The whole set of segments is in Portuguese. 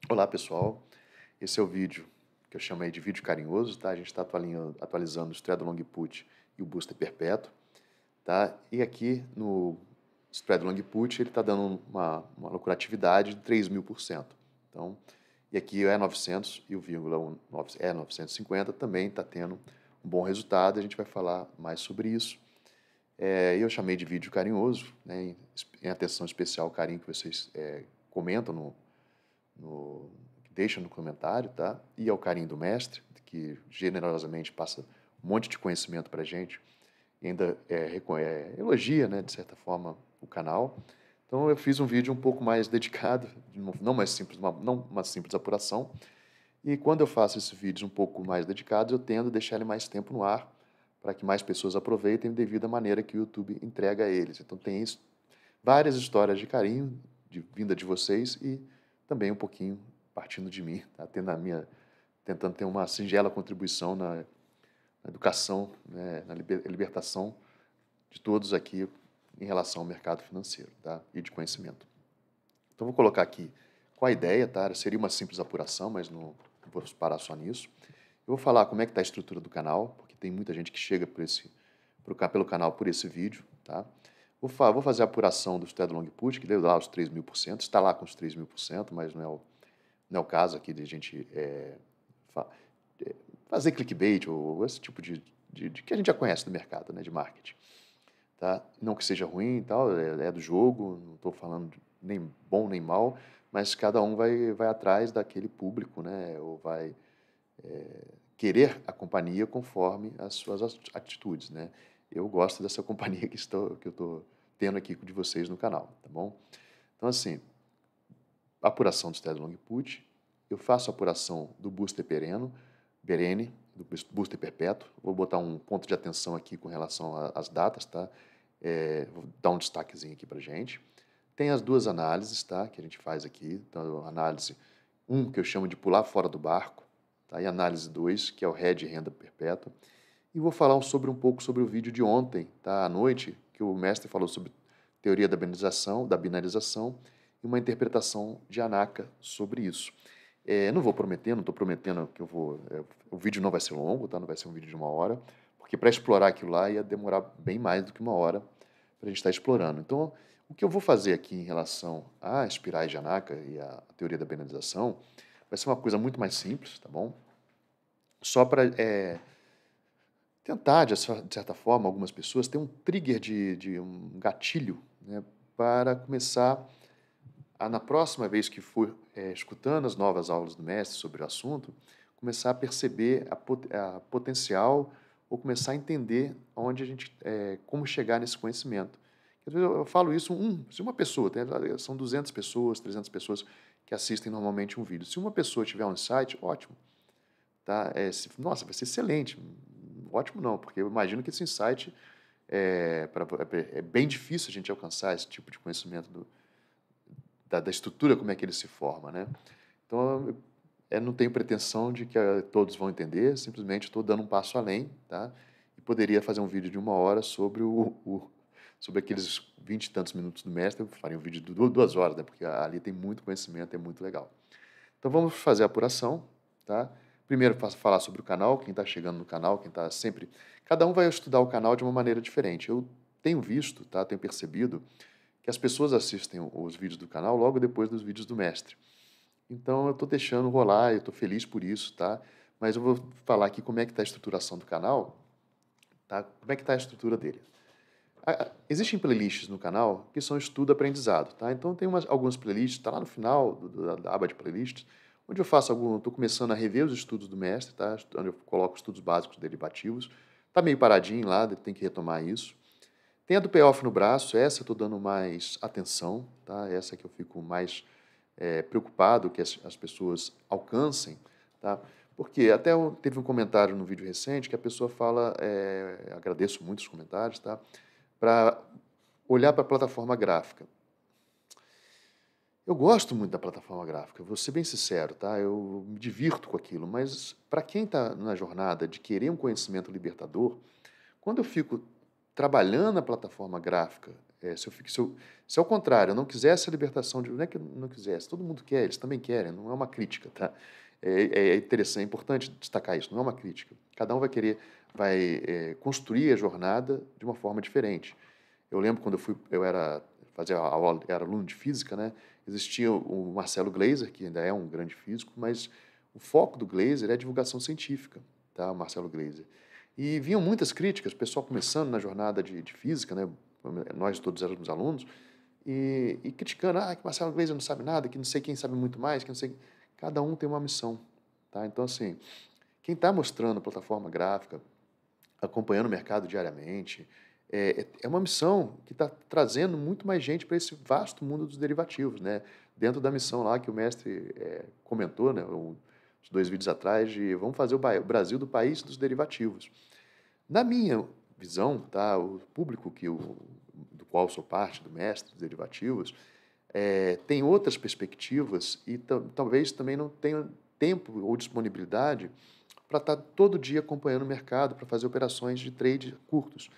Olá, pessoal. Esse é o vídeo que eu chamei de vídeo carinhoso, tá? A gente está atualizando o Straddle Long Put e o Booster Perpétuo, tá? E aqui no Straddle Long Put ele está dando uma lucratividade de 3.000%. Então, e aqui é 900 e o vírgula é 950 também está tendo um bom resultado. A gente vai falar mais sobre isso. Eu chamei de vídeo carinhoso, né? Em atenção especial ao carinho que vocês comentam no, deixa no comentário, tá? E ao carinho do mestre, que generosamente passa um monte de conhecimento para a gente e ainda elogia, né, de certa forma, o canal. Então eu fiz um vídeo um pouco mais dedicado, não mais simples, não uma simples apuração. E quando eu faço esses vídeos um pouco mais dedicados, eu tendo a deixar ele mais tempo no ar, para que mais pessoas aproveitem devido à maneira que o YouTube entrega a eles. Então tem várias histórias de carinho, vinda de vocês e também um pouquinho partindo de mim, tá? Tentando ter uma singela contribuição na educação, né, na libertação de todos aqui em relação ao mercado financeiro, tá? E de conhecimento. Então vou colocar aqui com a ideia, tá? Seria uma simples apuração, mas não vou parar só nisso. Eu vou falar como é que está a estrutura do canal, porque tem muita gente que chega pelo canal por esse vídeo, tá? Vou fazer a apuração do Straddle Long Put, que deu lá os 3.000%, está lá com os 3.000%, mas não é o caso aqui de a gente fa, fazer clickbait ou esse tipo de que a gente já conhece do mercado, né, de marketing. Tá? Não que seja ruim e tal, é do jogo, não estou falando nem bom nem mal, mas cada um vai atrás daquele público, né, ou vai querer a companhia conforme as suas atitudes, né? Eu gosto dessa companhia que eu estou tendo aqui de vocês no canal, tá bom? Então, assim, apuração do Straddle Long Put, eu faço a apuração do Booster Perene, do Booster Perpétuo. Vou botar um ponto de atenção aqui com relação às datas, tá? Vou dar um destaquezinho aqui para gente. Tem as duas análises, tá? Que a gente faz aqui. Então, análise 1, que eu chamo de pular fora do barco, tá? E análise 2, que é o hedge renda perpétua. E vou falar um pouco sobre o vídeo de ontem, tá? À noite, que o mestre falou sobre teoria da binarização e uma interpretação de Anaka sobre isso. Não vou prometer, não estou prometendo que o vídeo não vai ser longo, tá? Não vai ser um vídeo de 1 hora, porque para explorar aquilo lá ia demorar bem mais do que 1 hora para a gente estar explorando. Então, o que eu vou fazer aqui em relação a espirais de Anaka e a teoria da binarização vai ser uma coisa muito mais simples, tá bom? Só para tentar, de certa forma, algumas pessoas ter um trigger de um gatilho, né, para começar na próxima vez que for escutando as novas aulas do mestre sobre o assunto, começar a perceber a potencial ou começar a entender onde a gente, como chegar nesse conhecimento. Às vezes eu falo isso, se uma pessoa, são 200 pessoas, 300 pessoas que assistem normalmente um vídeo. Se uma pessoa tiver um insight, ótimo. Tá? Nossa, vai ser excelente. Ótimo não, porque eu imagino que esse insight é bem difícil a gente alcançar esse tipo de conhecimento da estrutura, como é que ele se forma, né? Então, eu não tenho pretensão de que todos vão entender, simplesmente estou dando um passo além, tá? E poderia fazer um vídeo de 1 hora sobre sobre aqueles 20 e tantos minutos do mestre, eu faria um vídeo de 2 horas, né? Porque ali tem muito conhecimento, é muito legal. Então, vamos fazer a apuração, tá? Primeiro, falar sobre o canal, quem está chegando no canal, quem está sempre... Cada um vai estudar o canal de uma maneira diferente. Eu tenho visto, tá? Tenho percebido que as pessoas assistem os vídeos do canal logo depois dos vídeos do mestre. Então, eu estou deixando rolar, eu estou feliz por isso, tá? Mas eu vou falar aqui como é que está a estruturação do canal, tá? Como é que está a estrutura dele. Existem playlists no canal que são estudo-aprendizado, tá? Então, tem algumas playlists, está lá no final da aba de playlists, onde eu faço estou começando a rever os estudos do mestre, tá? Onde eu coloco estudos básicos derivativos. Está meio paradinho lá, tem que retomar isso. Tem a do payoff no braço, essa eu estou dando mais atenção, tá? Essa que eu fico mais preocupado que as pessoas alcancem, tá? Porque até teve um comentário no vídeo recente que a pessoa fala, agradeço muito os comentários, tá? Para olhar para a plataforma gráfica. Eu gosto muito da plataforma gráfica, vou ser bem sincero, tá? Eu me divirto com aquilo, mas para quem está na jornada de querer um conhecimento libertador, quando eu fico trabalhando a plataforma gráfica Se ao contrário, eu não quisesse a libertação não é que eu não quisesse, todo mundo quer, eles também querem, não é uma crítica, tá? É interessante, é importante destacar isso, não é uma crítica. Cada um vai querer, construir a jornada de uma forma diferente. Eu lembro quando eu era fazia aula, era aluno de física, né? Existia o Marcelo Gleiser, que ainda é um grande físico, mas o foco do Gleiser é a divulgação científica, tá? O Marcelo Gleiser. E vinham muitas críticas, o pessoal começando na jornada de física, né? Nós todos éramos alunos, e criticando, que Marcelo Gleiser não sabe nada, que não sei quem sabe muito mais, que não sei... Cada um tem uma missão, tá? Então, assim, quem está mostrando plataforma gráfica, acompanhando o mercado diariamente, é uma missão que está trazendo muito mais gente para esse vasto mundo dos derivativos, né? Dentro da missão lá que o mestre comentou, né, uns 2 vídeos atrás, de vamos fazer o Brasil do país dos derivativos. Na minha visão, tá, o público do qual sou parte, do mestre dos derivativos, tem outras perspectivas e talvez também não tenha tempo ou disponibilidade para estar todo dia acompanhando o mercado, para fazer operações de trade curtos.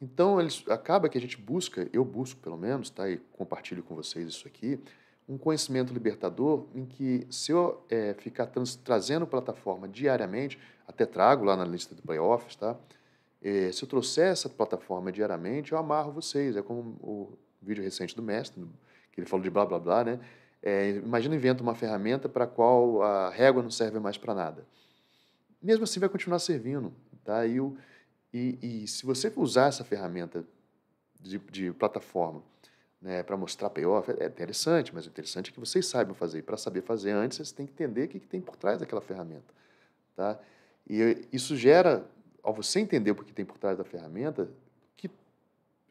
Então, acaba que a gente busca, eu busco pelo menos, tá, e compartilho com vocês isso aqui, um conhecimento libertador em que, se eu ficar trazendo plataforma diariamente, até trago lá na lista de playoffs, tá? Se eu trouxer essa plataforma diariamente, eu amarro vocês. É como o vídeo recente do mestre, que ele falou de blá blá blá, né? Imagina, inventa uma ferramenta para a qual a régua não serve mais para nada. Mesmo assim, vai continuar servindo, tá? E se você usar essa ferramenta de plataforma, né, para mostrar payoff, é interessante, mas o interessante é que vocês saibam fazer. E para saber fazer antes, vocês têm que entender o que tem por trás daquela ferramenta, tá? E isso gera, ao você entender o que tem por trás da ferramenta, que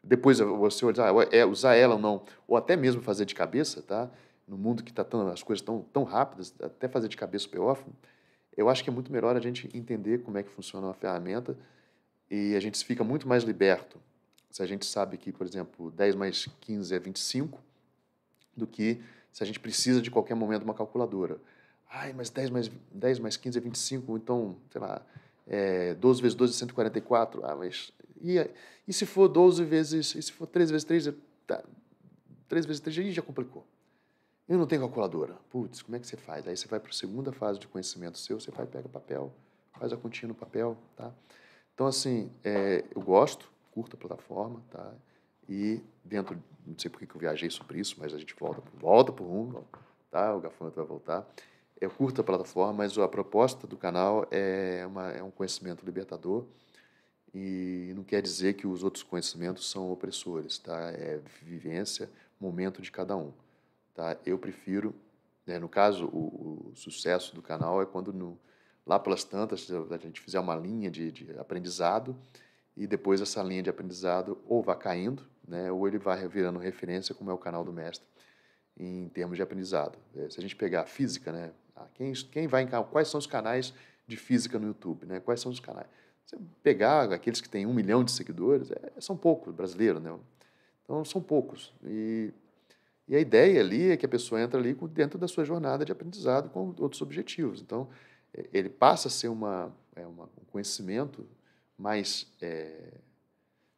depois você usar ela ou não, ou até mesmo fazer de cabeça, tá? No mundo que as coisas tão rápidas, até fazer de cabeça o payoff, eu acho que é muito melhor a gente entender como é que funciona uma ferramenta e a gente fica muito mais liberto se a gente sabe que, por exemplo, 10 mais 15 é 25, do que se a gente precisa de qualquer momento uma calculadora. Mas 10 mais 15 é 25, então, sei lá, 12 vezes 12 é 144. Mas e se for 12 vezes, e se for 3 vezes 3, 3 vezes 3, aí já complicou. Eu não tenho calculadora. Putz, como é que você faz? Aí você vai para a segunda fase de conhecimento seu, você vai, pega papel, faz a continha no papel, tá? Então, assim, eu curto a plataforma, tá? E dentro, não sei por que eu viajei sobre isso, mas a gente volta por rumo, tá? O Gafanhoto vai voltar. Eu curto a plataforma, mas a proposta do canal é um conhecimento libertador e não quer dizer que os outros conhecimentos são opressores, tá? É vivência, momento de cada um, tá? Eu prefiro, né, no caso, o sucesso do canal é quando lá pelas tantas a gente fizer uma linha de aprendizado e depois essa linha de aprendizado ou vai caindo, né, ou ele vai virando referência, como é o canal do mestre, em termos de aprendizado. Se a gente pegar a física, né, quem vai quais são os canais de física no YouTube, né? Quais são os canais? Você pegar aqueles que têm 1 milhão de seguidores, são poucos, brasileiros, né? Então, são poucos. E a ideia ali é que a pessoa entra ali dentro da sua jornada de aprendizado com outros objetivos. Então, ele passa a ser um conhecimento mais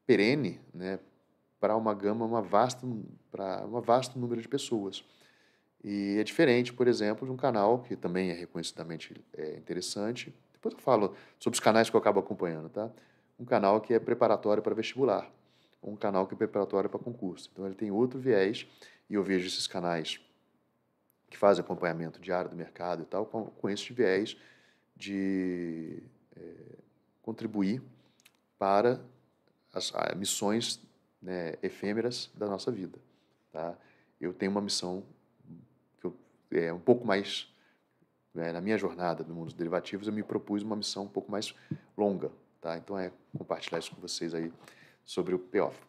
perene, né, para uma gama, para um vasto número de pessoas. E é diferente, por exemplo, de um canal que também é reconhecidamente interessante. Depois eu falo sobre os canais que eu acabo acompanhando, tá? Um canal que é preparatório para vestibular, um canal que é preparatório para concurso. Então ele tem outro viés e eu vejo esses canais que fazem acompanhamento diário do mercado e tal com esse viés de contribuir para as missões, né, efêmeras da nossa vida, tá? Eu tenho uma missão que é um pouco mais, na minha jornada no mundo dos derivativos, eu me propus uma missão um pouco mais longa, tá? Então compartilhar isso com vocês aí sobre o payoff.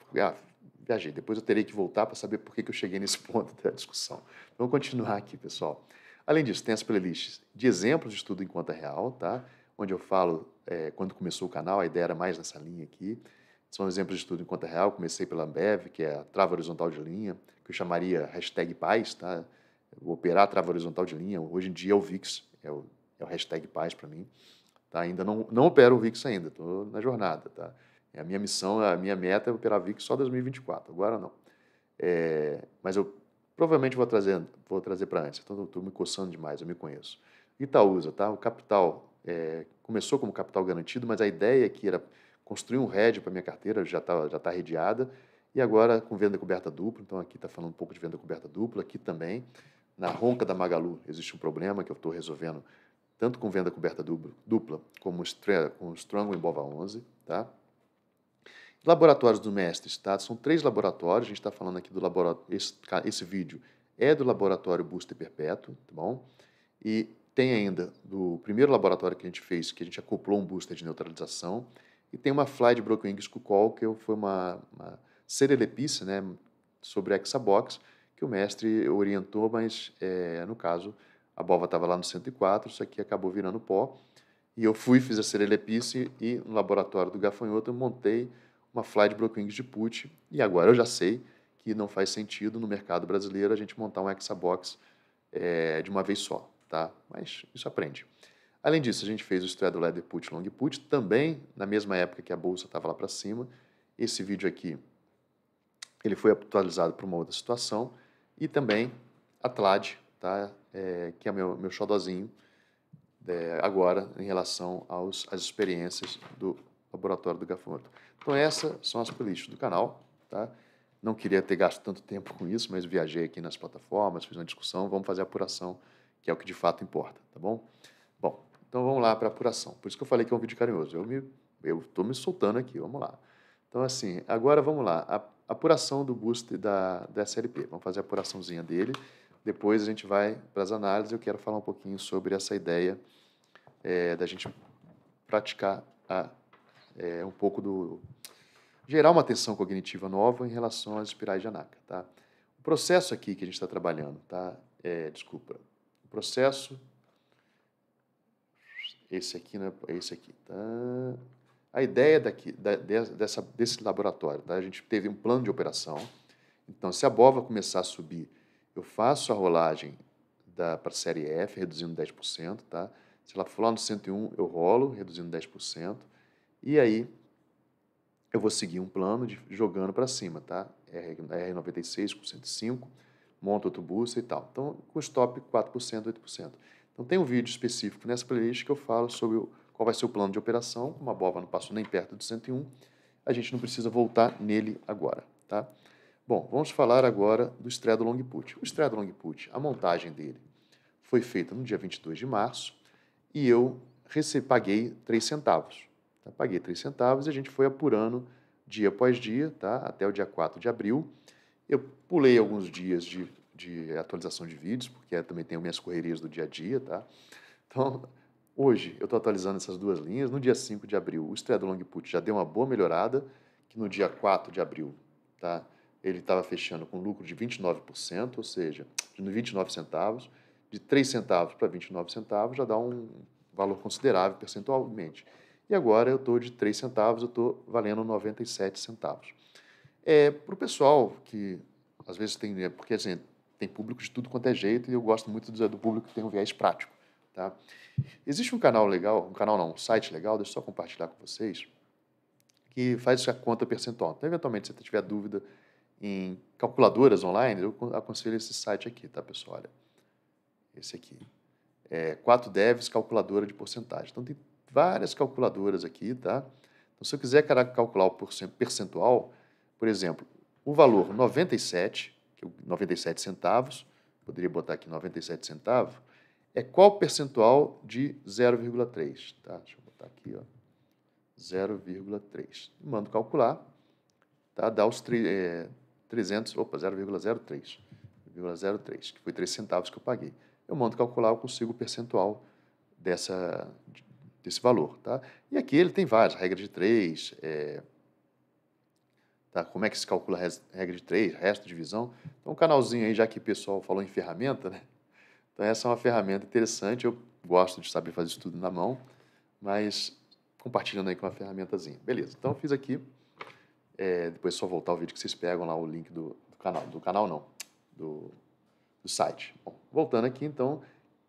Viajei. Depois eu terei que voltar para saber por que eu cheguei nesse ponto da discussão. Vamos continuar aqui, pessoal. Além disso, tem as playlists de exemplos de estudo em conta real, tá? Onde eu falo, quando começou o canal, a ideia era mais nessa linha aqui. São exemplos de estudo em conta real. Comecei pela Ambev, que é a trava horizontal de linha, que eu chamaria #paz, tá? Operar a trava horizontal de linha. Hoje em dia é o VIX, é o #paz para mim. Tá? Ainda não opero o VIX ainda, estou na jornada, tá? A minha missão, a minha meta é operar VIX só 2024, agora não. mas eu provavelmente vou trazer para antes, então estou me coçando demais, eu me conheço. Itaúsa, tá? O capital começou como capital garantido, mas a ideia aqui era construir um hedge para minha carteira, já tá redeada, e agora com venda coberta dupla, então aqui está falando um pouco de venda coberta dupla, aqui também. Na Ronca da Magalu existe um problema que eu estou resolvendo, tanto com venda coberta dupla como com o Strong Bova 11, tá? Laboratórios do Mestres, tá? São 3 laboratórios, a gente está falando aqui do laboratório, esse vídeo é do laboratório Booster Perpétuo, tá bom? E tem ainda do primeiro laboratório que a gente fez, que a gente acoplou um booster de neutralização, e tem uma fly de Broken Wings Call, que foi uma serelepice, né, sobre a Hexabox, que o mestre orientou, mas no caso a bova estava lá no 104, isso aqui acabou virando pó, e eu fiz a serelepice e no laboratório do gafanhoto eu montei uma fly de Broken Wings de put, e agora eu já sei que não faz sentido no mercado brasileiro a gente montar um Hexabox de uma vez só, tá? Mas isso aprende. Além disso, a gente fez o Straddle Ladder Put Long Put, também na mesma época que a bolsa estava lá para cima. Esse vídeo aqui, ele foi atualizado para uma outra situação. E também a TLAD, tá? Que é meu xodozinho, agora em relação às experiências do laboratório do gafanhoto. Então essas são as playlists do canal, tá? Não queria ter gasto tanto tempo com isso, mas viajei aqui nas plataformas, fiz uma discussão, vamos fazer a apuração, que é o que de fato importa, tá bom? Bom, então vamos lá para a apuração. Por isso que eu falei que é um vídeo carinhoso. Eu estou me soltando aqui, vamos lá. Então, assim, agora vamos lá. A apuração do boost da SLP. Vamos fazer a apuraçãozinha dele. Depois a gente vai para as análises. Eu quero falar um pouquinho sobre essa ideia da gente praticar um pouco gerar uma atenção cognitiva nova em relação às espirais de Anaka, tá? O processo aqui que a gente está trabalhando, tá? Desculpa. O processo... Esse aqui, né? Esse aqui, tá? A ideia desse laboratório, tá? A gente teve um plano de operação. Então, se a bova começar a subir, eu faço a rolagem para a série F, reduzindo 10%, tá? Se ela for lá no 101, eu rolo, reduzindo 10%. E aí, eu vou seguir um plano jogando para cima, tá? R96 com 105, monta outro booster e tal. Então, com stop 4%, 8%. Então, tem um vídeo específico nessa playlist que eu falo sobre qual vai ser o plano de operação. Como a bova não passou nem perto do 101, a gente não precisa voltar nele agora, tá? Bom, vamos falar agora do Straddle Long Put. O Straddle Long Put, a montagem dele foi feita no dia 22 de março e eu paguei 3 centavos. Tá? Paguei 3 centavos e a gente foi apurando dia após dia, tá? Até o dia 4 de abril. Eu pulei alguns dias de atualização de vídeos, porque eu também tenho minhas correrias do dia a dia, tá? Então, hoje eu estou atualizando essas duas linhas. No dia 5 de abril, o Straddle Long Put já deu uma boa melhorada, que no dia 4 de abril, tá? Ele estava fechando com lucro de 29%, ou seja, de 29 centavos, de 3 centavos para 29 centavos, já dá um valor considerável percentualmente. E agora eu estou de 3 centavos, eu estou valendo 97 centavos. Para o pessoal que às vezes tem, porque assim, tem público de tudo quanto é jeito e eu gosto muito do público que tem um viés prático, tá? Existe um canal legal, um site legal, deixa eu só compartilhar com vocês, que faz essa conta percentual. Então, eventualmente, se você tiver dúvida em calculadoras online, eu aconselho esse site aqui, tá, pessoal? Olha, esse aqui. 4devs, calculadora de porcentagem. Então, tem várias calculadoras aqui, tá? Então, se eu quiser calcular o percentual, por exemplo, o valor 97, que é 97 centavos, poderia botar aqui 97 centavos, qual percentual de 0,3? Tá? Deixa eu botar aqui, ó, 0,3. Mando calcular, tá? Dá os 300, 0,03, que foi 3 centavos que eu paguei. Eu mando calcular, eu consigo o percentual desse valor, tá? E aqui ele tem várias, regra de 3, tá? Como é que se calcula a regra de 3, resto de divisão. Então, um canalzinho aí, já que o pessoal falou em ferramenta, né? Então, essa é uma ferramenta interessante, eu gosto de saber fazer isso tudo na mão, mas compartilhando aí com uma ferramentazinha. Beleza, então eu fiz aqui, depois é só voltar o vídeo que vocês pegam lá o link do canal não, do site. Bom, voltando aqui, então,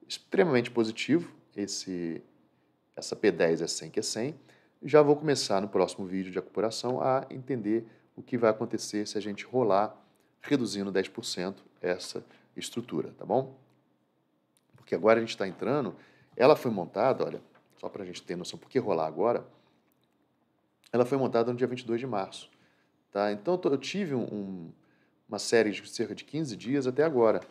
extremamente positivo, essa P10 é 100 que é 100, já vou começar no próximo vídeo de acupuração a entender o que vai acontecer se a gente rolar reduzindo 10% essa estrutura, tá bom? Porque agora a gente está entrando, ela foi montada, olha, só para a gente ter noção por que rolar agora, ela foi montada no dia 22 de março, tá? Então eu tive uma série de cerca de 15 dias até agora.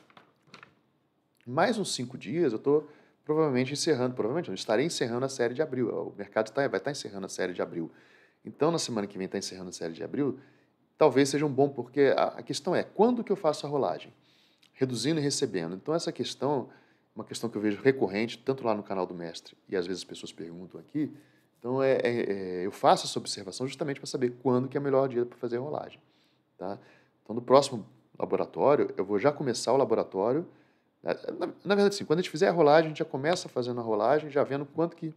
Mais uns 5 dias eu estou provavelmente encerrando, provavelmente não, estarei encerrando a série de abril, o mercado vai estar encerrando a série de abril. Então, na semana que vem está encerrando a série de abril, talvez seja um bom, porque a questão é, quando que eu faço a rolagem? Reduzindo e recebendo. Então, essa questão, uma questão que eu vejo recorrente, tanto lá no canal do Mestre, e às vezes as pessoas perguntam aqui, então eu faço essa observação justamente para saber quando que é o melhor dia para fazer a rolagem. Tá? Então, no próximo laboratório, eu vou já começar o laboratório. Na verdade, sim, quando a gente fizer a rolagem, a gente já começa fazendo a rolagem, já vendo quanto que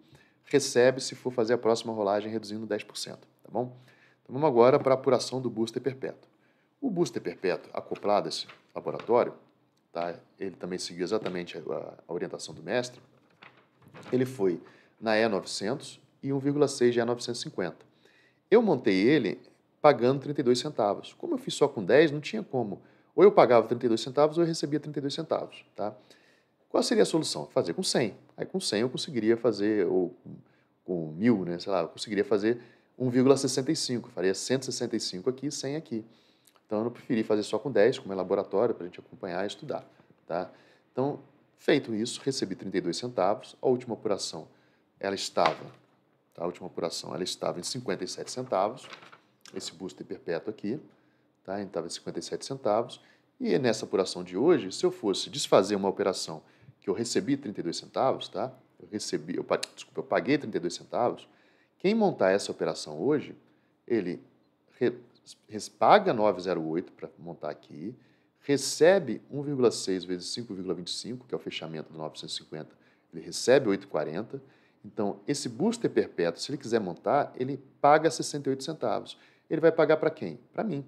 recebe se for fazer a próxima rolagem, reduzindo 10%, tá bom? Então, vamos agora para a apuração do booster perpétuo. O booster perpétuo acoplado a esse laboratório, tá? Ele também seguiu exatamente a orientação do mestre, ele foi na E900 e 1,6 de E950. Eu montei ele pagando 32 centavos. Como eu fiz só com 10, não tinha como. Ou eu pagava 32 centavos ou eu recebia 32 centavos. Tá? Qual seria a solução? Fazer com 100. Aí com 100 eu conseguiria fazer, ou com 1.000, né? Sei lá, eu conseguiria fazer 1,65. Faria 165 aqui, 100 aqui. Então eu não preferi fazer só com 10, como é laboratório, para a gente acompanhar e estudar. Tá? Então, feito isso, recebi 32 centavos. A última apuração, ela estava, tá? A última apuração, ela estava em 57 centavos. Esse booster perpétuo aqui, tá? Estava em 57 centavos. E nessa apuração de hoje, se eu fosse desfazer uma operação que eu recebi 32 centavos, tá? Eu paguei 32 centavos. Quem montar essa operação hoje, ele paga 9,08 para montar aqui, recebe 1,6 vezes 5,25, que é o fechamento do 950, ele recebe 8,40. Então, esse booster perpétuo, se ele quiser montar, ele paga 68 centavos. Ele vai pagar para quem? Para mim,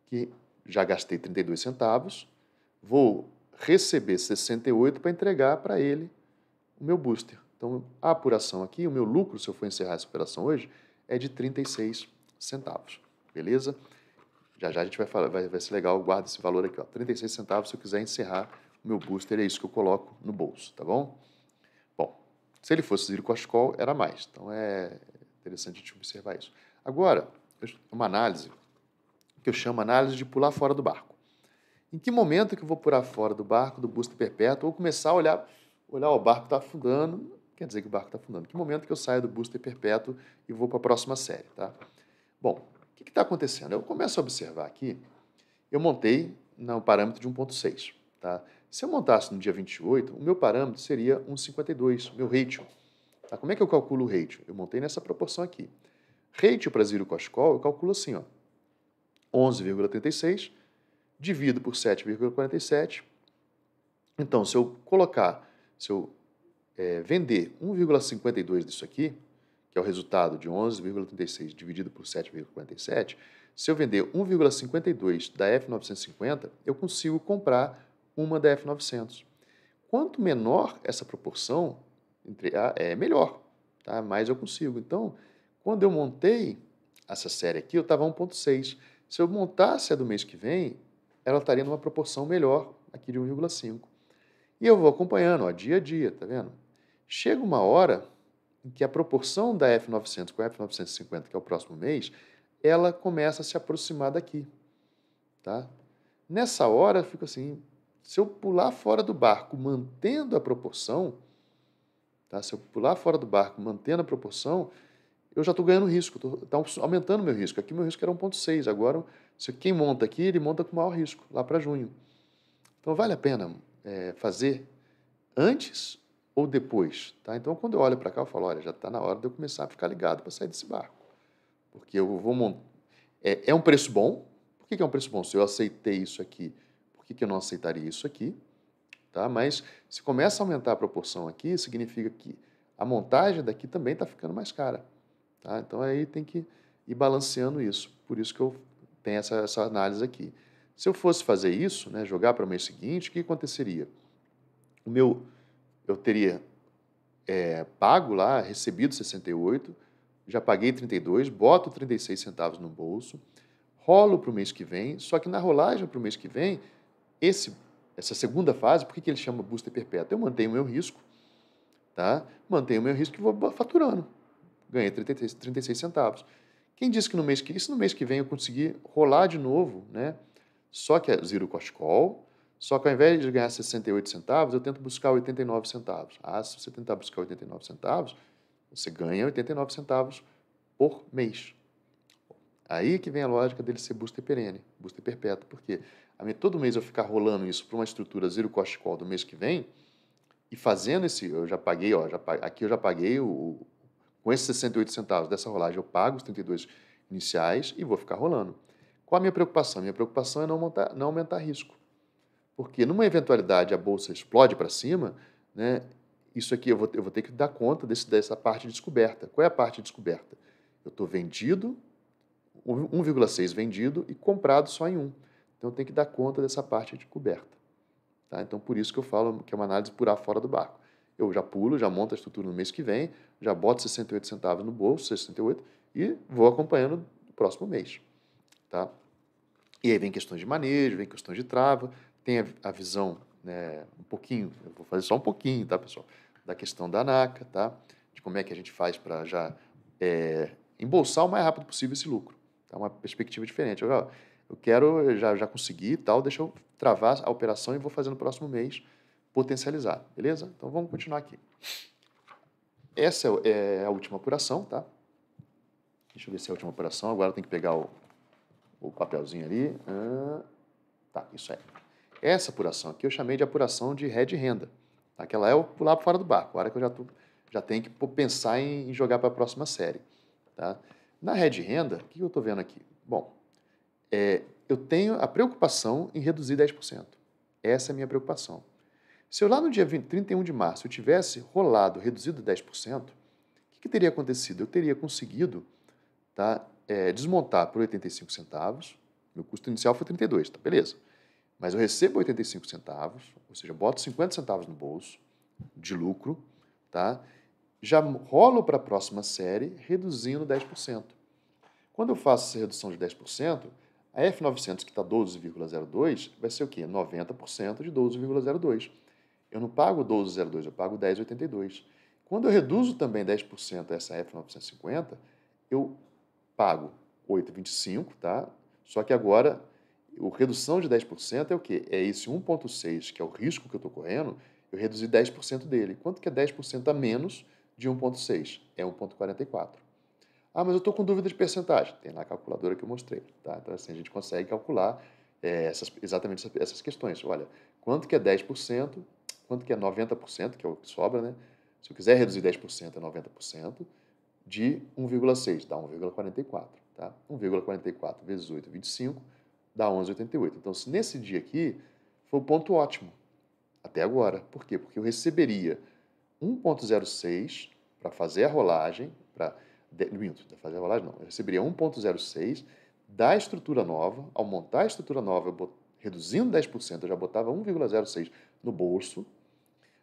que já gastei 32 centavos, vou receber 68 para entregar para ele o meu booster. Então, a apuração aqui, o meu lucro, se eu for encerrar essa operação hoje, é de 36 centavos. Beleza? Já já a gente vai falar, vai ser legal, guarda esse valor aqui, ó, 36 centavos se eu quiser encerrar o meu booster, é isso que eu coloco no bolso, tá bom? Bom, se ele fosse Zircon era mais, então é interessante a gente observar isso. Agora, uma análise que eu chamo análise de pular fora do barco. Em que momento que eu vou pular fora do barco, do booster perpétuo, ou começar a olhar o barco está afundando, não quer dizer que o barco está afundando. Em que momento que eu saio do booster perpétuo e vou para a próxima série, tá? Bom, o que está acontecendo? Eu começo a observar aqui, eu montei no parâmetro de 1,6, tá? Se eu montasse no dia 28, o meu parâmetro seria 1,52, meu ratio. Tá? Como é que eu calculo o ratio? Eu montei nessa proporção aqui. Ratio para Zircon eu calculo assim, ó, 11,36, divido por 7,47. Então, se eu vender 1,52 disso aqui, que é o resultado de 11,36 dividido por 7,47, se eu vender 1,52 da F950, eu consigo comprar uma da F900. Quanto menor essa proporção, melhor, tá? Mais eu consigo. Então, quando eu montei essa série aqui, eu estava 1,6. Se eu montasse a do mês que vem, ela estaria numa proporção melhor, aqui de 1,5. E eu vou acompanhando, ó, dia a dia, tá vendo? Chega uma hora em que a proporção da F900 com a F950, que é o próximo mês, ela começa a se aproximar daqui, tá? Nessa hora, eu fico assim, se eu pular fora do barco mantendo a proporção, tá? Se eu pular fora do barco mantendo a proporção, eu já estou ganhando risco, está aumentando meu risco. Aqui meu risco era 1,6, agora quem monta aqui, ele monta com maior risco, lá para junho. Então vale a pena fazer antes ou depois, tá? Então quando eu olho para cá, eu falo, olha, já está na hora de eu começar a ficar ligado para sair desse barco. Porque eu vou montar. É um preço bom. Por que é um preço bom? Se eu aceitei isso aqui, por que eu não aceitaria isso aqui? Tá? Mas se começa a aumentar a proporção aqui, significa que a montagem daqui também está ficando mais cara. Tá? Então aí tem que ir balanceando isso. Por isso que eu tenho essa análise aqui. Se eu fosse fazer isso, né, jogar para o mês seguinte, o que aconteceria? Eu teria pago lá, recebido 68, já paguei 32, boto 36 centavos no bolso, rolo para o mês que vem, só que na rolagem para o mês que vem, essa segunda fase, por que ele chama booster perpétuo? Eu mantenho o meu risco, tá? Mantenho o meu risco e vou faturando. Ganhei 36 centavos. Quem disse que no mês que vem eu conseguir rolar de novo, né? Só que é zero cost call, só que ao invés de ganhar 68 centavos, eu tento buscar 89 centavos. Ah, se você tentar buscar 89 centavos, você ganha 89 centavos por mês. Aí que vem a lógica dele ser booster perene, booster perpétuo, porque todo mês eu ficar rolando isso para uma estrutura zero cost call do mês que vem e fazendo eu já paguei, ó, aqui eu já paguei com esses 68 centavos dessa rolagem, eu pago os 32 iniciais e vou ficar rolando. Qual a minha preocupação? Minha preocupação é não aumentar risco. Porque numa eventualidade a bolsa explode para cima, né, isso aqui eu vou ter que dar conta dessa parte de descoberta. Qual é a parte de descoberta? Eu estou vendido, 1,6 vendido e comprado só em 1. Então eu tenho que dar conta dessa parte de coberta. Tá? Então por isso que eu falo que é uma análise por A fora do barco. Eu já pulo, já monto a estrutura no mês que vem, já boto 68 centavos no bolso, 68, e vou acompanhando no próximo mês. Tá? E aí vem questões de manejo, vem questões de trava, tem a visão, né, um pouquinho, eu vou fazer só um pouquinho, tá, pessoal? Da questão da ANACA, tá? De como é que a gente faz para já embolsar o mais rápido possível esse lucro. Tá? Uma perspectiva diferente. Eu quero já conseguir e tal, deixa eu travar a operação e vou fazer no próximo mês potencializar, beleza? Então vamos continuar aqui. Essa é a última apuração, tá? Deixa eu ver se é a última apuração. Agora eu tenho que pegar o papelzinho ali. Tá, isso aí. Essa apuração aqui eu chamei de apuração de hedge renda. Tá? Que ela é o pular para fora do barco, a hora que eu já tenho que pensar em jogar para a próxima série. Tá? Na hedge renda, o que eu estou vendo aqui? Bom, eu tenho a preocupação em reduzir 10%. Essa é a minha preocupação. Se eu lá no dia 31 de março eu tivesse rolado, reduzido 10%, o que teria acontecido? Eu teria conseguido, tá, desmontar por 85 centavos, meu custo inicial foi 32, tá, beleza. Mas eu recebo 85 centavos, ou seja, boto 50 centavos no bolso de lucro, tá? Já rolo para a próxima série, reduzindo 10%. Quando eu faço essa redução de 10%, a F900, que está 12,02, vai ser o quê? 90% de 12,02. Eu não pago 12,02, eu pago 10,82. Quando eu reduzo também 10% essa F950, eu pago 8,25, tá? Só que agora, a redução de 10% é o quê? É esse 1,6, que é o risco que eu estou correndo, eu reduzi 10% dele. Quanto que é 10% a menos de 1,6? É 1,44. Ah, mas eu estou com dúvida de percentagem. Tem na calculadora que eu mostrei. Tá? Então, assim, a gente consegue calcular exatamente essas questões. Olha, quanto que é 10%, quanto que é 90%, que é o que sobra, né? Se eu quiser reduzir 10% a 90%, de 1,6 dá 1,44. Tá? 1,44 vezes 8,25 dá 11,88. Então, se nesse dia aqui foi o ponto ótimo até agora. Por quê? Porque eu receberia 1,06 para fazer a rolagem, fazer a rolagem não, eu receberia 1,06 da estrutura nova. Ao montar a estrutura nova, reduzindo 10%, eu já botava 1,06 no bolso,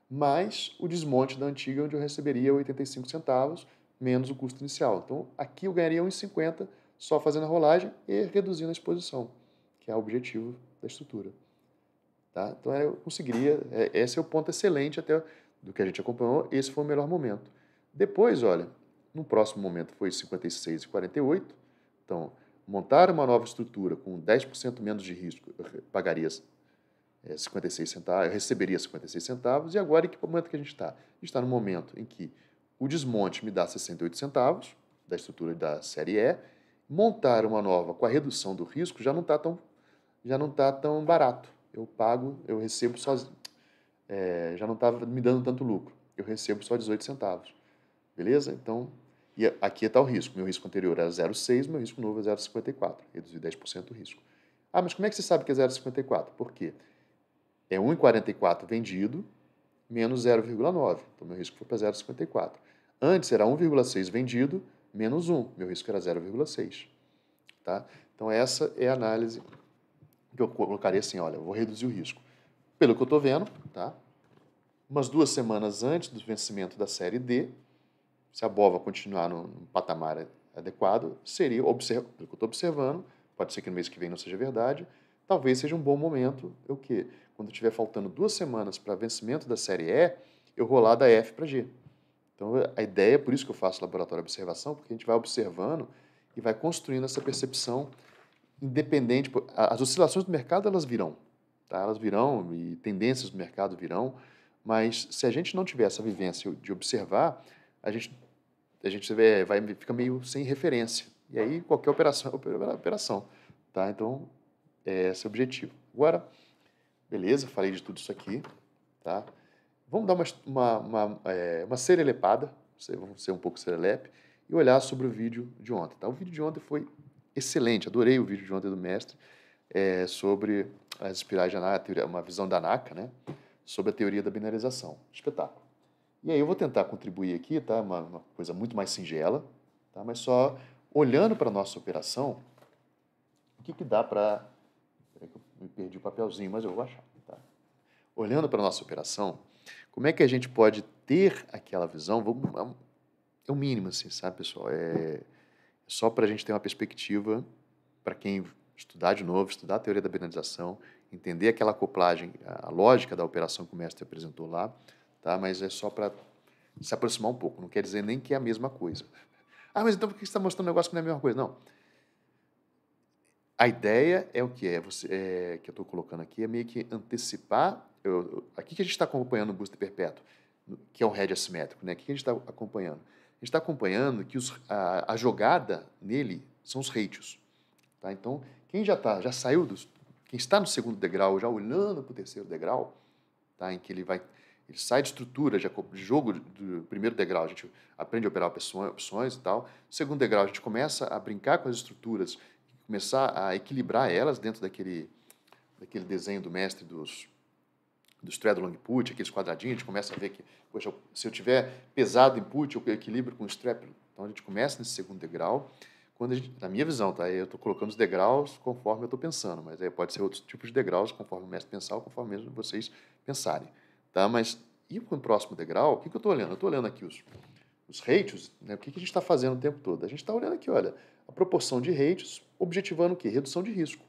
mais o desmonte da antiga, onde eu receberia 85 centavos, menos o custo inicial. Então, aqui eu ganharia 1,50 só fazendo a rolagem e reduzindo a exposição, que é o objetivo da estrutura. Tá? Então, eu conseguiria, esse é o ponto excelente até do que a gente acompanhou, esse foi o melhor momento. Depois, olha, no próximo momento foi 56,48, então, montar uma nova estrutura com 10% menos de risco, eu pagaria 56 centavos, eu receberia 56 centavos, e agora em que momento que a gente está? A gente está no momento em que o desmonte me dá 68 centavos da estrutura da série E, montar uma nova com a redução do risco já não está tão barato. Eu recebo só, já não estava me dando tanto lucro. Eu recebo só 18 centavos. Beleza? Então, e aqui está o risco. Meu risco anterior era 0,6, meu risco novo é 0,54. Reduzir 10% o risco. Ah, mas como é que você sabe que é 0,54? Por quê? É 1,44 vendido menos 0,9. Então, meu risco foi para 0,54. Antes era 1,6 vendido menos 1. Meu risco era 0,6. Tá? Então, essa é a análise que eu colocaria assim, olha, eu vou reduzir o risco. Pelo que eu estou vendo, tá? Umas 2 semanas antes do vencimento da série D, se a BOVA continuar no patamar adequado, seria, pelo que eu estou observando, pode ser que no mês que vem não seja verdade, talvez seja um bom momento, o quê? Quando estiver faltando 2 semanas para vencimento da série E, eu rolar da F para G. Então, a ideia, por isso que eu faço laboratório de observação, porque a gente vai observando e vai construindo essa percepção independente. As oscilações do mercado, elas virão, tá? Elas virão e tendências do mercado virão, mas se a gente não tiver essa vivência de observar, a gente fica meio sem referência. E aí, qualquer operação é operação, tá? Então, esse é o objetivo. Agora, beleza, falei de tudo isso aqui, tá? Vamos dar uma serelepada, vamos ser um pouco serelepe, e olhar sobre o vídeo de ontem. Tá? O vídeo de ontem foi excelente, adorei o vídeo de ontem do mestre, sobre as espirais de Anaka, uma visão da Anaka, né? Sobre a teoria da binarização. Espetáculo. E aí eu vou tentar contribuir aqui, tá? Uma coisa muito mais singela, tá? Mas só olhando para a nossa operação, o que dá para... Peraí que eu me perdi o papelzinho, mas eu vou achar. Tá? Olhando para a nossa operação, como é que a gente pode ter aquela visão? É o mínimo, assim, sabe, pessoal? É só para a gente ter uma perspectiva, para quem estudar de novo, estudar a teoria da binarização, entender aquela acoplagem, a lógica da operação que o mestre apresentou lá, tá? Mas é só para se aproximar um pouco, não quer dizer nem que é a mesma coisa. Ah, mas então por que você está mostrando um negócio que não é a mesma coisa? Não. A ideia é o que que eu estou colocando aqui, é meio que antecipar. Aqui que a gente está acompanhando o booster perpétuo, que é o hedge assimétrico, né? O que a gente está acompanhando? A gente está acompanhando que a jogada nele são os ratios. Tá? Então, quem já saiu quem está no segundo degrau, já olhando para o terceiro degrau, tá? Em que ele sai de estrutura, de jogo do primeiro degrau, a gente aprende a operar opções e tal. No segundo degrau, a gente começa a brincar com as estruturas, começar a equilibrar elas dentro daquele desenho do mestre dos straddle long put, aqueles quadradinhos, a gente começa a ver que, poxa, se eu tiver pesado input, eu equilibro com o strap. Então, a gente começa nesse segundo degrau. Na minha visão, tá? Eu estou colocando os degraus conforme eu estou pensando, mas aí pode ser outros tipos de degraus, conforme o mestre pensar, ou conforme mesmo vocês pensarem. Tá? Mas, e para o próximo degrau, o que eu estou olhando? Eu estou olhando aqui os ratios, né? O que a gente está fazendo o tempo todo? A gente está olhando aqui, olha, a proporção de ratios, objetivando o quê? Redução de risco.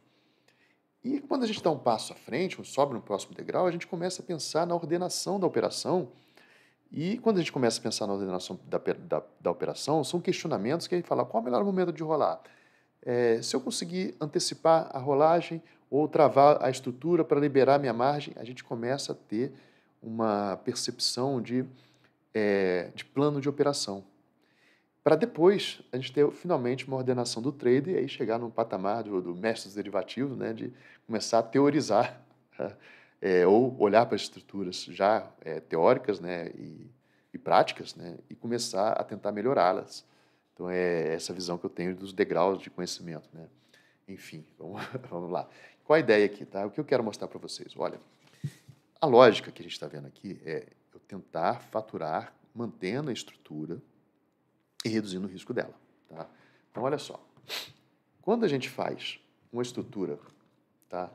E quando a gente dá um passo à frente, sobe no próximo degrau, a gente começa a pensar na ordenação da operação. E quando a gente começa a pensar na ordenação da operação, são questionamentos que a gente fala, qual é o melhor momento de rolar? Se eu conseguir antecipar a rolagem ou travar a estrutura para liberar minha margem, a gente começa a ter uma percepção de plano de operação. Para depois a gente ter finalmente uma ordenação do trade e aí chegar no patamar do mestre dos derivativos, né, de começar a teorizar ou olhar para as estruturas já teóricas, né, e práticas, né, e começar a tentar melhorá-las. Então é essa visão que eu tenho dos degraus de conhecimento, né? Enfim, vamos lá. Qual a ideia aqui, tá? O que eu quero mostrar para vocês? Olha, a lógica que a gente está vendo aqui é eu tentar faturar mantendo a estrutura e reduzindo o risco dela. Tá? Então, olha só. Quando a gente faz uma estrutura, tá,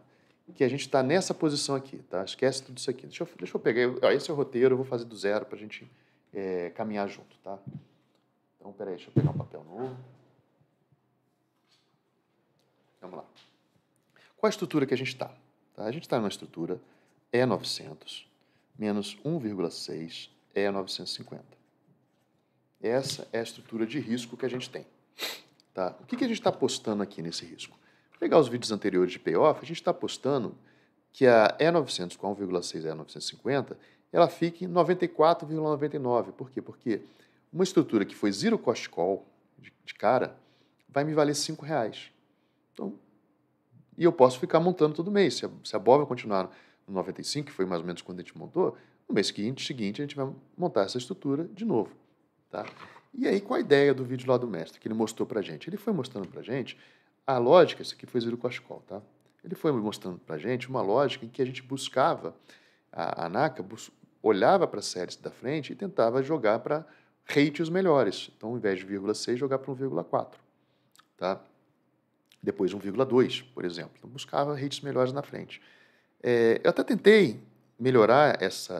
que a gente está nessa posição aqui, tá? Esquece tudo isso aqui. Deixa eu pegar... esse é o roteiro, eu vou fazer do zero para a gente caminhar junto. Tá? Então, peraí, deixa eu pegar um papel novo. Vamos lá. Qual a estrutura que a gente está? Tá? A gente está numa estrutura E900 menos 1,6 E950. Essa é a estrutura de risco que a gente tem. Tá? O que a gente está apostando aqui nesse risco? Vou pegar os vídeos anteriores de payoff, a gente está apostando que a E900 com 1,6 E950, ela fique em 94,99. Por quê? Porque uma estrutura que foi zero cost call, de cara, vai me valer R$5. Então, e eu posso ficar montando todo mês. Se a BOVA continuar no 95, que foi mais ou menos quando a gente montou, no mês seguinte a gente vai montar essa estrutura de novo. Tá? E aí, qual a ideia do vídeo lá do mestre que ele mostrou para a gente? Ele foi mostrando para a gente a lógica, isso aqui foi zero cost call, tá? Ele foi mostrando para a gente uma lógica em que a gente buscava, a ANACA olhava para as séries da frente e tentava jogar para ratios melhores. Então, ao invés de 0,6, jogar para 1,4. Tá? Depois 1,2, por exemplo. Então, buscava rates melhores na frente. Eu até tentei melhorar esse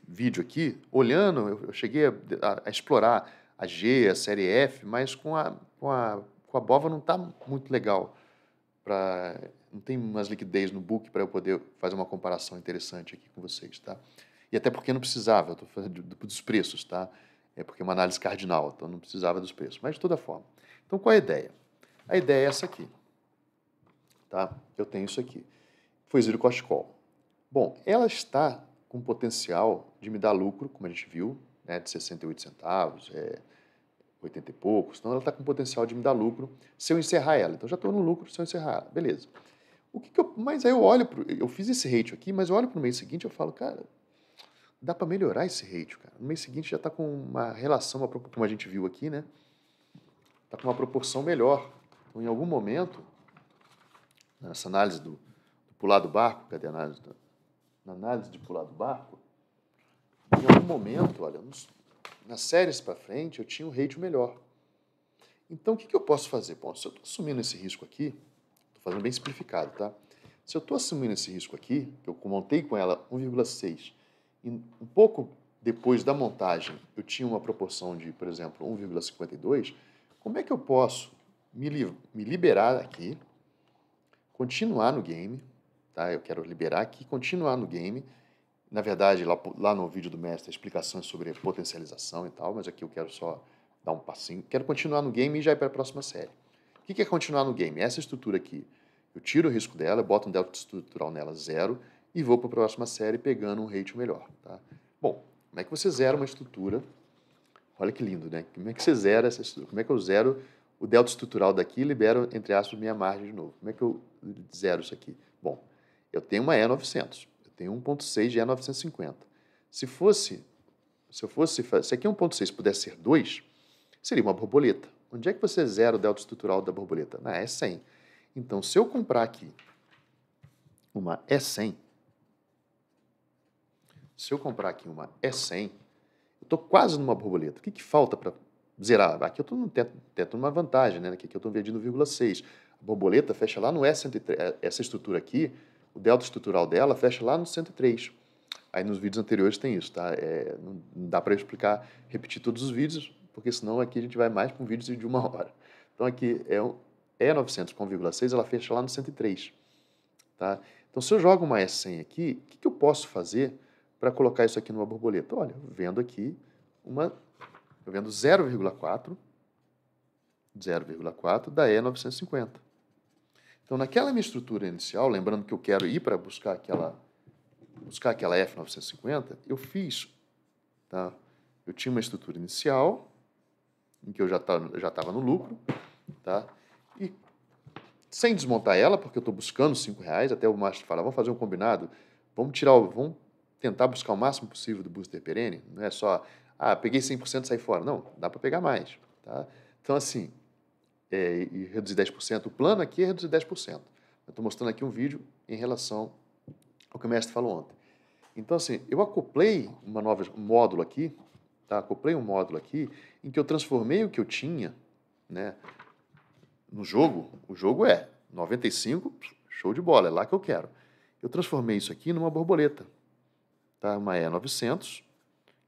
vídeo aqui, olhando, eu cheguei a explorar a G, a série F, mas com a BOVA não está muito legal. Não tem mais liquidez no book para eu poder fazer uma comparação interessante aqui com vocês, tá? E até porque não precisava, eu estou falando dos preços, tá? É porque é uma análise cardinal, então não precisava dos preços. Mas de toda forma. Então qual é a ideia? A ideia é essa aqui, tá? Eu tenho isso aqui. Foi zero cost call. Bom, ela está com potencial de me dar lucro, como a gente viu, né, de 68 centavos, 80 e poucos. Então ela está com potencial de me dar lucro se eu encerrar ela. Então já estou no lucro se eu encerrar ela. Beleza. Mas aí eu olho, eu fiz esse ratio aqui, mas eu olho para o mês seguinte e eu falo, cara, dá para melhorar esse ratio, cara. No mês seguinte já está com uma relação, como a gente viu aqui, né? Está com uma proporção melhor. Então, em algum momento, nessa análise do pular do barco, cadê a análise? Na análise de pular do barco, em algum momento, olha, nas séries para frente, eu tinha um ratio melhor. Então, o que eu posso fazer? Bom, se eu estou assumindo esse risco aqui, estou fazendo bem simplificado, tá? Se eu estou assumindo esse risco aqui, que eu montei com ela 1,6, e um pouco depois da montagem eu tinha uma proporção de, por exemplo, 1,52, como é que eu posso me liberar aqui, continuar no game, tá? Eu quero liberar aqui, continuar no game. Na verdade, lá no vídeo do mestre, a explicação é sobre potencialização e tal, mas aqui eu quero só dar um passinho. Quero continuar no game e já ir para a próxima série. O que é continuar no game? Essa estrutura aqui, eu tiro o risco dela, boto um delta estrutural nela 0 e vou para a próxima série pegando um ratio melhor. Tá? Bom, como é que você zera uma estrutura? Olha que lindo, né? Como é que você zera essa estrutura? Como é que eu zero o delta estrutural daqui e libero, entre aspas, minha margem de novo? Como é que eu zero isso aqui? Bom, eu tenho uma E900, eu tenho 1.6 de E950. Se aqui 1.6 pudesse ser 2, seria uma borboleta. Onde é que você zera o delta estrutural da borboleta? Na E100. Então, se eu comprar aqui uma E100, eu estou quase numa borboleta. O que falta para zerar? Aqui eu estou no teto numa vantagem, né? Aqui eu estou medindo 0,6. A borboleta fecha lá no E103. Essa estrutura aqui, o delta estrutural dela fecha lá no 103. Aí nos vídeos anteriores tem isso, tá? Não dá para explicar, repetir todos os vídeos, porque senão aqui a gente vai mais para um vídeo de 1 hora. Então aqui E900 com 0,6, ela fecha lá no 103. Tá? Então se eu jogo uma E100 aqui, o que eu posso fazer para colocar isso aqui numa borboleta? Olha, eu vendo aqui eu vendo 0,4 da E950. Então naquela minha estrutura inicial, lembrando que eu quero ir para buscar aquela F950, eu fiz, tá? Eu tinha uma estrutura inicial, em que eu já estava no lucro, tá? E sem desmontar ela, porque eu estou buscando R$5, até o Márcio fala, vamos fazer um combinado, vamos tentar buscar o máximo possível do booster perene, não é só, peguei 100% e saí fora. Não, dá para pegar mais, tá? Então, assim, e reduzir 10%, o plano aqui é reduzir 10%. Eu estou mostrando aqui um vídeo em relação ao que o mestre falou ontem. Então, assim, eu acoplei um módulo aqui, tá? Acoplei um módulo aqui em que eu transformei o que eu tinha, né, no jogo. O jogo é 95, show de bola, é lá que eu quero. Eu transformei isso aqui numa borboleta, tá? Uma E900,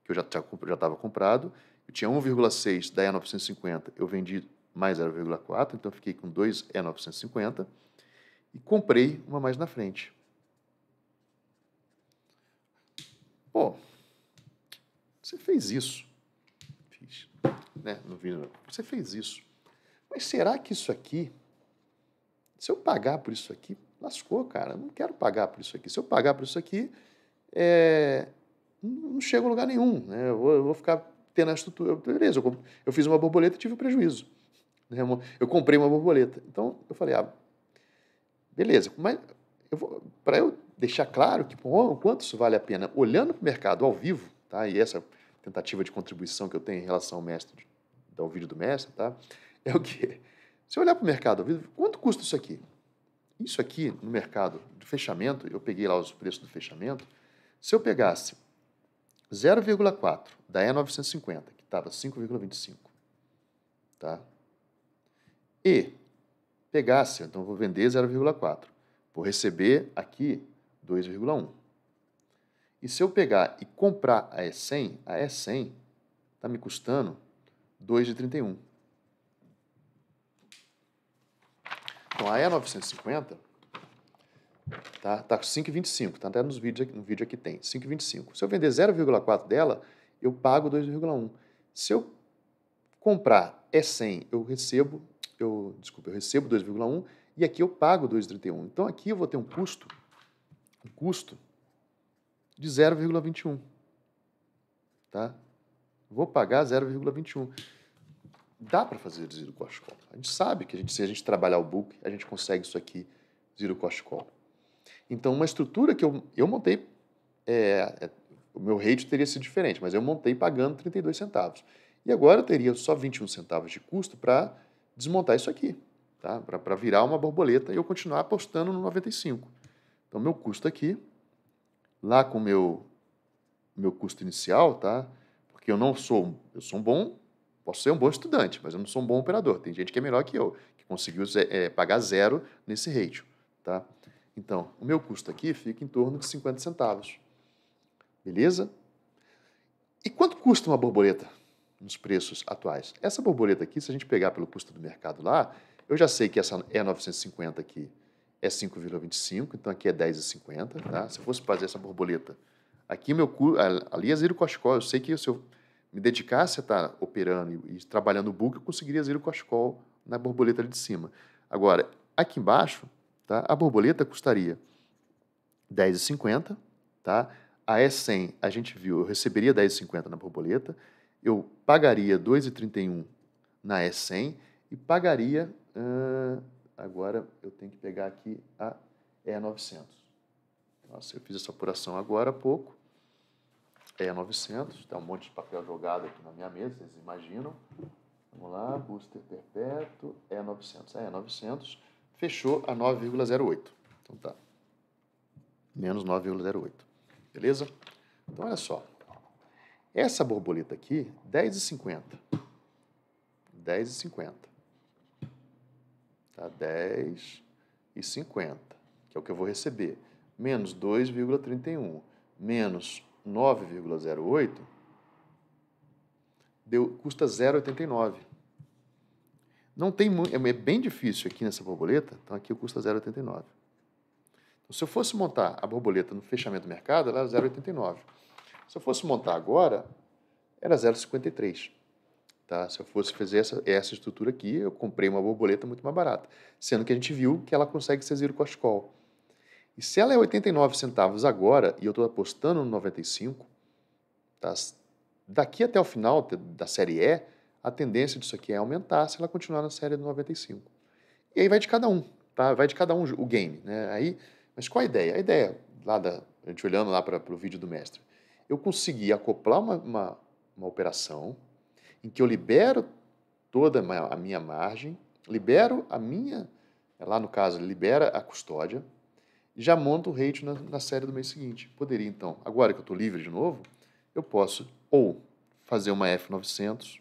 que eu já estava comprado. Eu tinha 1,6 da E950, eu vendi mais 0,4, então eu fiquei com 2 E950 e comprei uma mais na frente. Pô, você fez isso. Fiz, né? No vídeo, você fez isso. Mas será que isso aqui, se eu pagar por isso aqui, lascou, cara. Eu não quero pagar por isso aqui. Se eu pagar por isso aqui, não chego a lugar nenhum. Né? Eu vou ficar tendo a estrutura. Beleza, eu fiz uma borboleta e tive um prejuízo. Né? Eu comprei uma borboleta. Então, eu falei, beleza, mas para eu deixar claro que o quanto isso vale a pena, olhando para o mercado ao vivo, tá? E essa tentativa de contribuição que eu tenho em relação ao vídeo do mestre, tá? É o quê? Se eu olhar para o mercado ao vivo, quanto custa isso aqui? Isso aqui, no mercado do fechamento, eu peguei lá os preços do fechamento, se eu pegasse 0,4 da E950, que estava 5,25, tá? E pegasse, então eu vou vender 0,4, vou receber aqui 2,1. E se eu pegar e comprar a E100 está me custando 2,31. Então, a E950 tá com 5,25, tá até no vídeo aqui tem, 5,25. Se eu vender 0,4 dela, eu pago 2,1. Se eu comprar E100, eu recebo 2,1 e aqui eu pago 2,31. Então, aqui eu vou ter um custo de 0,21, tá? Vou pagar 0,21. Dá para fazer zero cost call. A gente sabe que se a gente trabalhar o book, a gente consegue isso aqui, zero cost call. Então, uma estrutura que eu montei, o meu rate teria sido diferente, mas eu montei pagando 32 centavos. E agora eu teria só 21 centavos de custo para desmontar isso aqui, tá? Para virar uma borboleta e eu continuar apostando no 95. Então, meu custo aqui, lá com o meu custo inicial, tá? Porque eu sou um bom, posso ser um bom estudante, mas eu não sou um bom operador. Tem gente que é melhor que eu, que conseguiu pagar zero nesse ratio, tá? Então, o meu custo aqui fica em torno de 50 centavos. Beleza? E quanto custa uma borboleta nos preços atuais? Essa borboleta aqui, se a gente pegar pelo custo do mercado lá, eu já sei que essa E950 aqui é 5,25, então aqui é 10,50, tá? Se eu fosse fazer essa borboleta, aqui ali é zero cost call, eu sei que se eu me dedicasse a estar operando e trabalhando o book, eu conseguiria zero cost call na borboleta ali de cima. Agora, aqui embaixo, tá? A borboleta custaria 10,50, tá? A E100, a gente viu, eu receberia 10,50 na borboleta, eu pagaria 2,31 na E100 e pagaria, agora eu tenho que pegar aqui a E900. Nossa, eu fiz essa apuração agora há pouco. E900, tem um monte de papel jogado aqui na minha mesa, vocês imaginam. Vamos lá, booster perpétuo, E900. A E900 fechou a 9,08. Então tá, menos 9,08. Beleza? Então, olha só. Essa borboleta aqui, 10,50. 10,50. Tá? 10,50, que é o que eu vou receber. Menos 2,31. Menos 9,08. Custa 0,89. Não tem muito, é bem difícil aqui nessa borboleta, então aqui custa 0,89. Então, se eu fosse montar a borboleta no fechamento do mercado, ela era 0,89. Se eu fosse montar agora, era 0,53. Tá? Se eu fosse fazer essa estrutura aqui, eu comprei uma borboleta muito mais barata. Sendo que a gente viu que ela consegue ser zero cost call. E se ela é 89 centavos agora, e eu estou apostando no 95, tá? Daqui até o final da série E, a tendência disso aqui é aumentar se ela continuar na série do 95. E aí vai de cada um, tá? Vai de cada um o game, né? Aí, mas qual a ideia? A ideia, a gente olhando lá para o vídeo do mestre, eu consegui acoplar uma operação em que eu libero toda a minha margem, libero lá no caso, libera a custódia, e já monto o rate na série do mês seguinte. Poderia, então, agora que eu estou livre de novo, eu posso ou fazer uma F900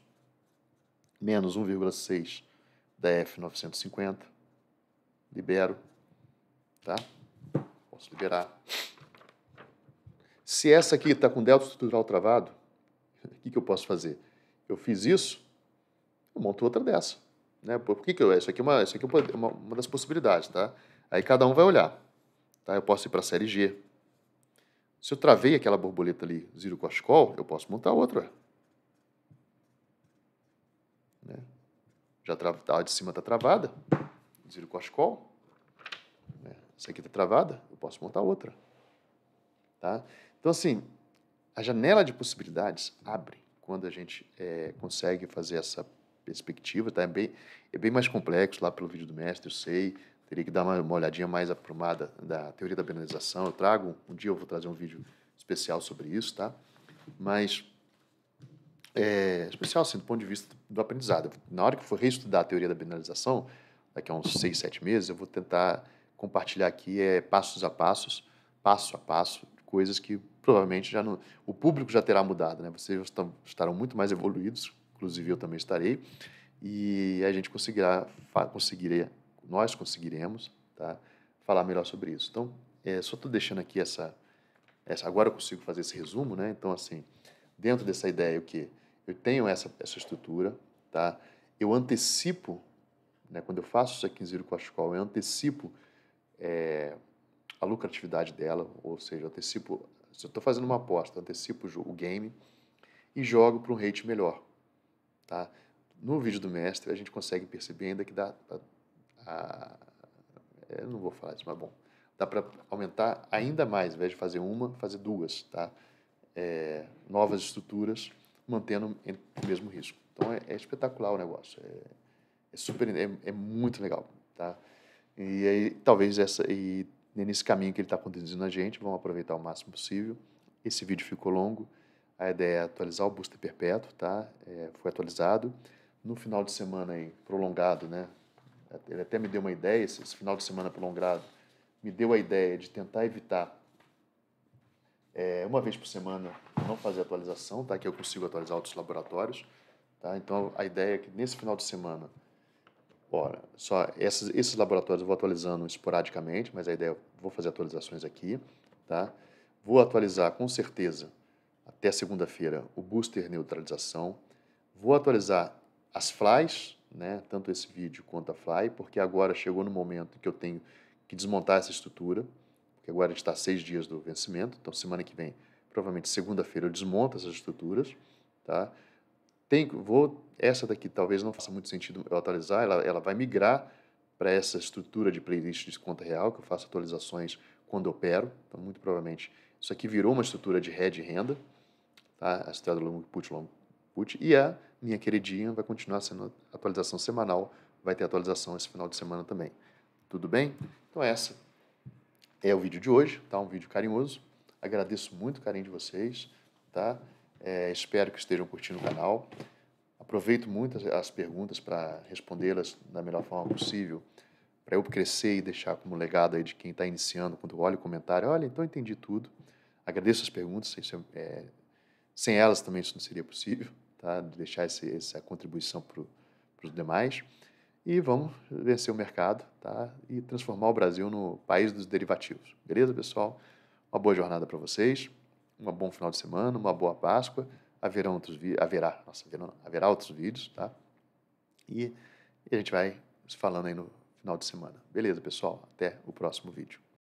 menos 1,6 da F950, libero, tá? Posso liberar. Se essa aqui está com delta estrutural travado, o que eu posso fazer? Eu fiz isso, eu monto outra dessa. Né? Isso aqui é uma das possibilidades, tá? Aí cada um vai olhar. Tá? Eu posso ir para a série G. Se eu travei aquela borboleta ali, zero cost call, eu posso montar outra. Né? Já a de cima está travada, zero cost call. Né? Essa aqui está travada, eu posso montar outra. Tá? Então, assim, a janela de possibilidades abre quando a gente consegue fazer essa perspectiva. Tá? É bem mais complexo lá pelo vídeo do mestre, eu sei. Teria que dar uma olhadinha mais aprofundada da teoria da penalização. Eu trago, um dia eu vou trazer um vídeo especial sobre isso, tá? Mas, especial assim, do ponto de vista do aprendizado. Na hora que eu for reestudar a teoria da penalização, daqui a uns 6, 7 meses, eu vou tentar compartilhar aqui passo a passo, coisas que provavelmente o público já terá mudado, né? Vocês estarão muito mais evoluídos, inclusive eu também estarei, e a gente nós conseguiremos, tá, falar melhor sobre isso. Então, só estou deixando aqui agora eu consigo fazer esse resumo, né? Então, assim, dentro dessa ideia, o que eu tenho essa estrutura, tá? Eu antecipo, né, quando eu faço isso aqui em Zero Cost Call, eu antecipo a lucratividade dela, ou seja, eu antecipo, se eu estou fazendo uma aposta, eu antecipo o game e jogo para um rate melhor, tá? No vídeo do mestre, a gente consegue perceber ainda que eu não vou falar isso, mas bom, dá para aumentar ainda mais, ao invés de fazer uma, fazer duas, tá? Novas estruturas, mantendo o mesmo risco. Então, é espetacular o negócio, é muito legal, tá? E aí, talvez nesse caminho que ele está conduzindo a gente, vamos aproveitar o máximo possível. Esse vídeo ficou longo, a ideia é atualizar o booster perpétuo, tá? Foi atualizado. No final de semana aí, prolongado, né? Ele até me deu uma ideia, esse final de semana prolongado, me deu a ideia de tentar evitar uma vez por semana não fazer atualização, tá? Que eu consigo atualizar outros laboratórios, tá? Então, a ideia é que nesse final de semana, só esses laboratórios eu vou atualizando esporadicamente, mas a ideia é vou fazer atualizações aqui, tá? Vou atualizar com certeza até segunda-feira o booster neutralização. Vou atualizar as flies, né? Tanto esse vídeo quanto a fly, porque agora chegou no momento que eu tenho que desmontar essa estrutura, porque agora a gente está a 6 dias do vencimento, então semana que vem, provavelmente segunda-feira, eu desmonto essas estruturas, tá? Essa daqui talvez não faça muito sentido eu atualizar, ela vai migrar para essa estrutura de playlist de conta real, que eu faço atualizações quando opero, então muito provavelmente isso aqui virou uma estrutura de hedge e renda, tá? A estrada long put, e a minha queridinha vai continuar sendo atualização semanal, vai ter atualização esse final de semana também. Tudo bem? Então essa é o vídeo de hoje, tá? Um vídeo carinhoso. Agradeço muito o carinho de vocês, tá? Espero que estejam curtindo o canal. Aproveito muito as perguntas para respondê-las da melhor forma possível, para eu crescer e deixar como legado aí de quem está iniciando, quando olha o comentário, olha, então eu entendi tudo. Agradeço as perguntas, sem elas também isso não seria possível, tá? De deixar essa contribuição para os demais. E vamos vencer o mercado, tá? E transformar o Brasil no país dos derivativos. Beleza, pessoal? Uma boa jornada para vocês, um bom final de semana, uma boa Páscoa. Haverá outros vídeos, tá? E a gente vai se falando aí no final de semana. Beleza, pessoal? Até o próximo vídeo.